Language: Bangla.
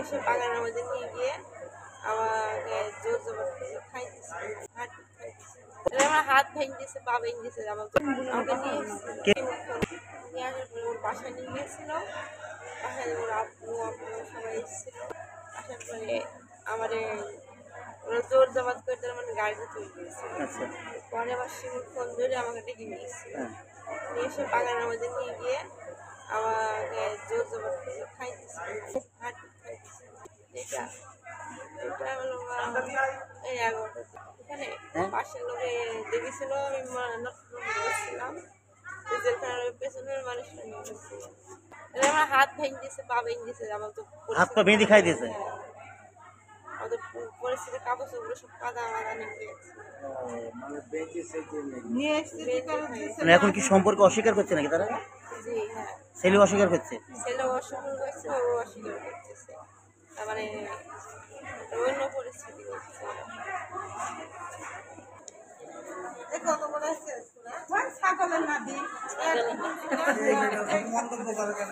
এসে বাগানের মধ্যে নিয়ে গিয়ে আমাকে জোর জবরদস্তি খাইতেছে, আমার হাত ভেঙে দিয়েছে, পা ভেঙে দিয়েছে, আমাকে নিয়ে নিয়ে আসার পরে ওর বাসায় নিয়ে গিয়েছিল। বাসায় ওর আব্বু আম্মু সবাই এসেছিল। আসার পরে আমার ওরা জোর জবাদ করে তার মানে গাড়িতে তুলে দিয়েছিল। পরে আবার শিমুল ফোন ধরে আমাকে ডেকে নিয়ে এসেছিল। নিয়ে এসে বাগানের মধ্যে নিয়ে গিয়ে আমাকে জোর জবাদ করে খাইতেছে, হাত খাইতেছে। এটা এটা হলো এই 11টা। এখানে পাশের লোকে দেখেছিল, আমি বসছিলাম জেলখানার পেছনের মানুষটা নিয়ে গেছিল। আমার হাত ভেঙে দিয়েছে, পা ভেঙে দিয়েছে, আমার তো হাত পা বেঁধে খাই দিয়েছে। আমাদের পরিস্থিতি কাগজ ওগুলো সব কাদা মাদা নেমে গেছে। মানে এখন কি সম্পর্কে অস্বীকার করছে নাকি তারা? জি হ্যাঁ, ছেলে অস্বীকার করছে, ছেলে অস্বীকার করছে, ও অস্বীকার করতেছে। তার মানে অন্য পরিস্থিতি হচ্ছে। ছাগলের নাতি মন্তব্য করে কেন?